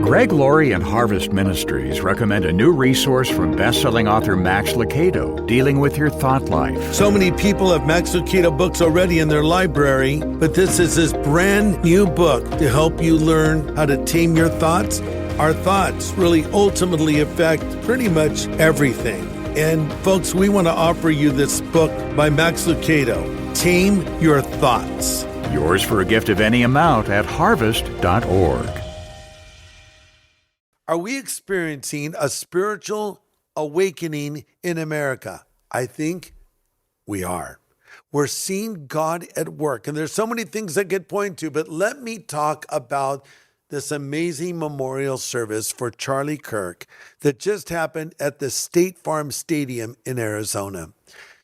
Greg Laurie and Harvest Ministries recommend a new resource from best-selling author Max Lucado, Dealing with Your Thought Life. So many people have Max Lucado books already in their library, but this is his brand new book to help you learn how to tame your thoughts. Our thoughts really ultimately affect pretty much everything. And folks, we want to offer you this book by Max Lucado, Tame Your Thoughts. Yours for a gift of any amount at harvest.org. Are we experiencing a spiritual awakening in America? I think we are. We're seeing God at work, and there's so many things I could point to, but let me talk about this amazing memorial service for Charlie Kirk that just happened at the State Farm Stadium in Arizona.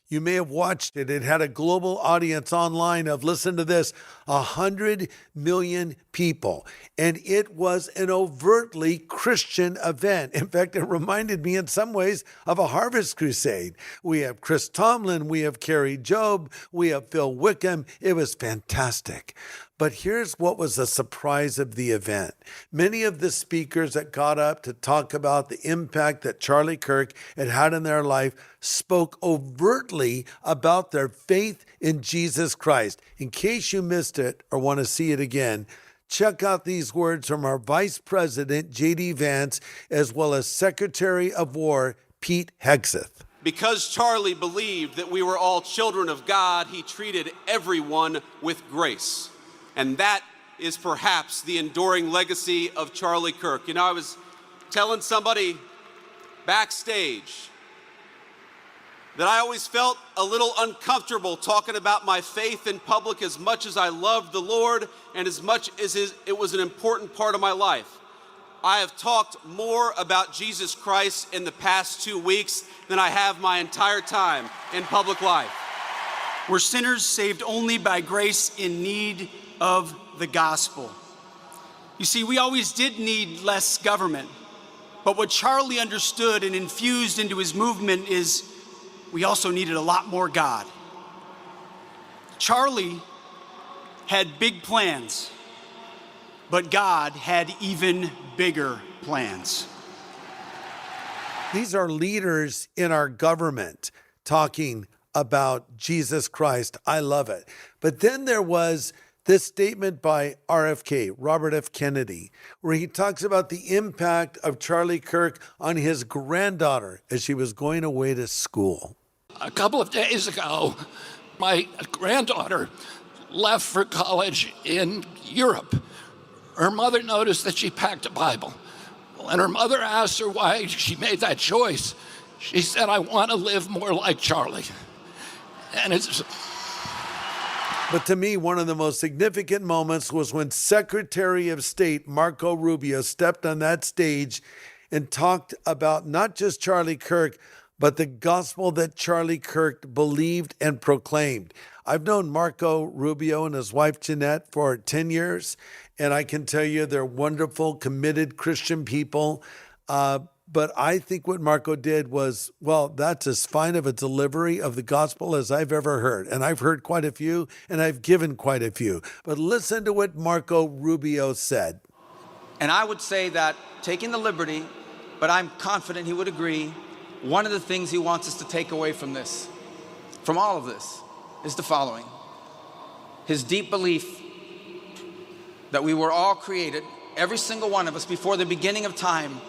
You may have watched it. It had a global audience online of, listen to this, 100 million people. And it was an overtly Christian event. In fact, it reminded me in some ways of a Harvest Crusade. We have Chris Tomlin, we have Carrie Job, we have Phil Wickham. It was fantastic. But here's what was the surprise of the event. Many of the speakers that got up to talk about the impact that Charlie Kirk had in their life spoke overtly about their faith in Jesus Christ. In case you missed it or want to see it again, check out these words from our Vice President, J.D. Vance, as well as Secretary of War, Pete Hegseth. Because Charlie believed that we were all children of God, he treated everyone with grace. And that is perhaps the enduring legacy of Charlie Kirk. You know, I was telling somebody backstage that I always felt a little uncomfortable talking about my faith in public as much as I loved the Lord and as much as it was an important part of my life. I have talked more about Jesus Christ in the past 2 weeks than I have my entire time in public life. We're sinners saved only by grace in need of the gospel. You see, we always did need less government, but what Charlie understood and infused into his movement is we also needed a lot more God. Charlie had big plans, but God had even bigger plans. These are leaders in our government talking about Jesus Christ. I love it. But then there was this statement by RFK, Robert F. Kennedy, where he talks about the impact of Charlie Kirk on his granddaughter as she was going away to school. A couple of days ago, my granddaughter left for college in Europe. Her mother noticed that she packed a Bible. When her mother asked her why she made that choice, she said, "I want to live more like Charlie." And it's... But to me, one of the most significant moments was when Secretary of State Marco Rubio stepped on that stage and talked about not just Charlie Kirk, but the gospel that Charlie Kirk believed and proclaimed. I've known Marco Rubio and his wife Jeanette for 10 years, and I can tell you they're wonderful, committed Christian people. But I think what Marco did was, well, that's as fine of a delivery of the gospel as I've ever heard. And I've heard quite a few, and I've given quite a few. But listen to what Marco Rubio said. And I would say that taking the liberty, but I'm confident he would agree, one of the things he wants us to take away from this, from all of this, is the following. His deep belief that we were all created, every single one of us, before the beginning of time,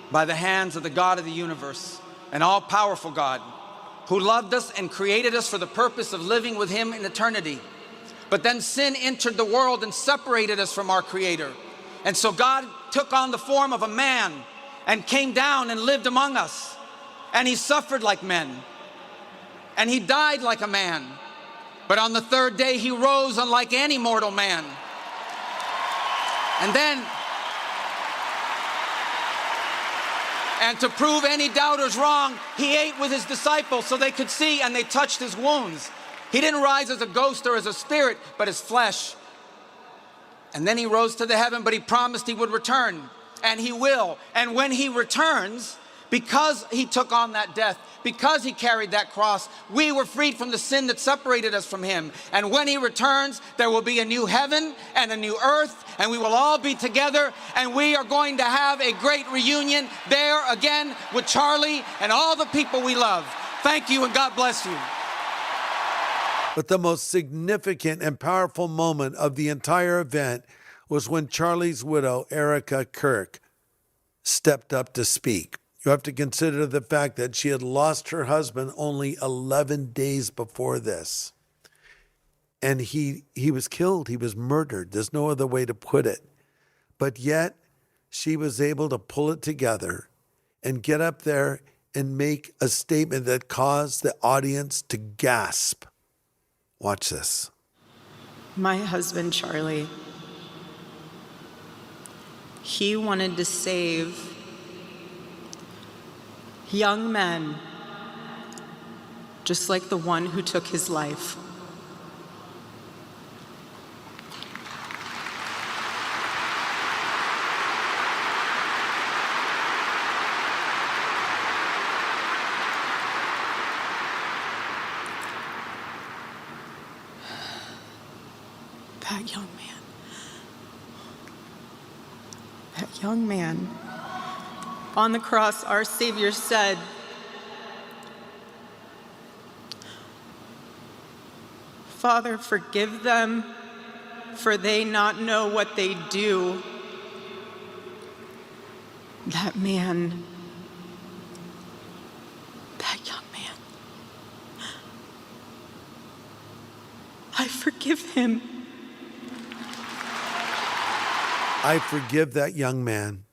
by the hands of the God of the universe, an all-powerful God, who loved us and created us for the purpose of living with him in eternity. But then sin entered the world and separated us from our Creator. And so God took on the form of a man and came down and lived among us. And he suffered like men. And he died like a man. But on the third day, he rose unlike any mortal man. And to prove any doubters wrong, he ate with his disciples so they could see, and they touched his wounds. He didn't rise as a ghost or as a spirit, but as flesh. And then he rose to the heaven, but he promised he would return, and he will. And when he returns, because he took on that death, because he carried that cross, we were freed from the sin that separated us from him. And when he returns, there will be a new heaven and a new earth, and we will all be together, and we are going to have a great reunion there again with Charlie and all the people we love. Thank you, and God bless you. But the most significant and powerful moment of the entire event was when Charlie's widow, Erika Kirk, stepped up to speak. You have to consider the fact that she had lost her husband only 11 days before this. And he was killed. He was murdered. There's no other way to put it. But yet, she was able to pull it together and get up there and make a statement that caused the audience to gasp. Watch this. My husband, Charlie, he wanted to save young men, just like the one who took his life. That young man, on the cross, our Savior said, "Father, forgive them, for they not know what they do." That man, that young man, I forgive him. I forgive that young man,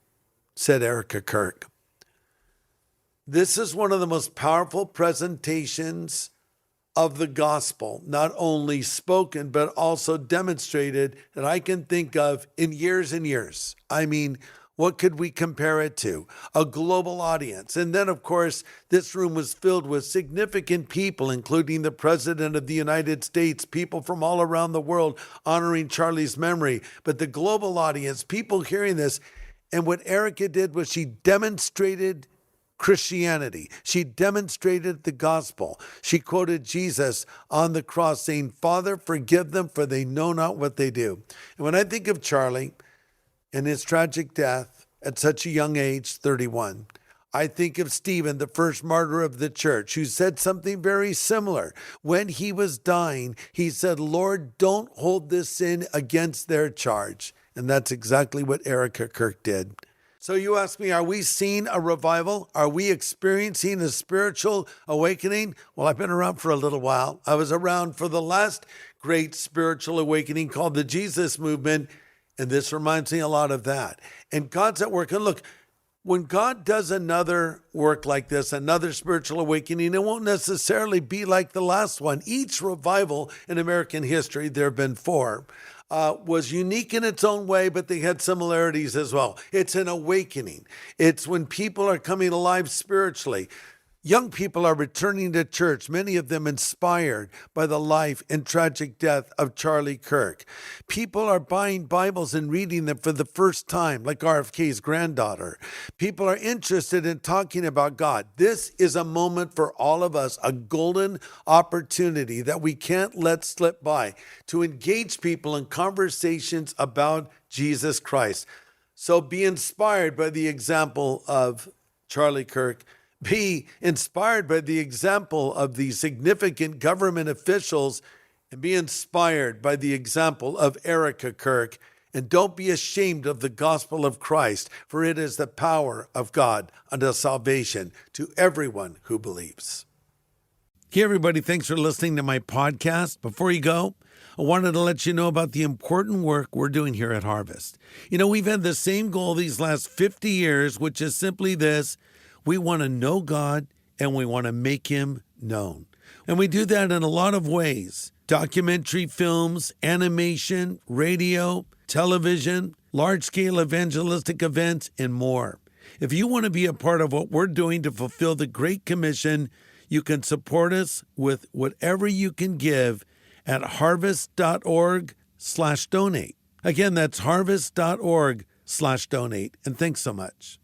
said Erika Kirk. This is one of the most powerful presentations of the gospel, not only spoken, but also demonstrated, that I can think of in years and years. I mean, what could we compare it to? A global audience. And then, of course, this room was filled with significant people, including the President of the United States, people from all around the world honoring Charlie's memory. But the global audience, people hearing this, and what Erika did was she demonstrated Christianity. She demonstrated the gospel. She quoted Jesus on the cross saying, "Father, forgive them, for they know not what they do." And when I think of Charlie and his tragic death at such a young age, 31, I think of Stephen, the first martyr of the church, who said something very similar. When he was dying, he said, "Lord, don't hold this sin against their charge." And that's exactly what Erika Kirk did. So you ask me, are we seeing a revival? Are we experiencing a spiritual awakening? Well, I've been around for a little while. I was around for the last great spiritual awakening called the Jesus movement. And this reminds me a lot of that. And God's at work. And look, when God does another work like this, another spiritual awakening, it won't necessarily be like the last one. Each revival in American history, there have been 4, was unique in its own way, but they had similarities as well. It's an awakening. It's when people are coming alive spiritually. Young people are returning to church, many of them inspired by the life and tragic death of Charlie Kirk. People are buying Bibles and reading them for the first time, like RFK's granddaughter. People are interested in talking about God. This is a moment for all of us, a golden opportunity that we can't let slip by, to engage people in conversations about Jesus Christ. So be inspired by the example of Charlie Kirk. Be inspired by the example of the significant government officials, and be inspired by the example of Erika Kirk. And don't be ashamed of the gospel of Christ, for it is the power of God unto salvation to everyone who believes. Hey, everybody, thanks for listening to my podcast. Before you go, I wanted to let you know about the important work we're doing here at Harvest. You know, we've had the same goal these last 50 years, which is simply this: we want to know God and we want to make him known. And we do that in a lot of ways: documentary films, animation, radio, television, large-scale evangelistic events, and more. If you want to be a part of what we're doing to fulfill the Great Commission, you can support us with whatever you can give at harvest.org/donate. Again, that's harvest.org/donate. And thanks so much.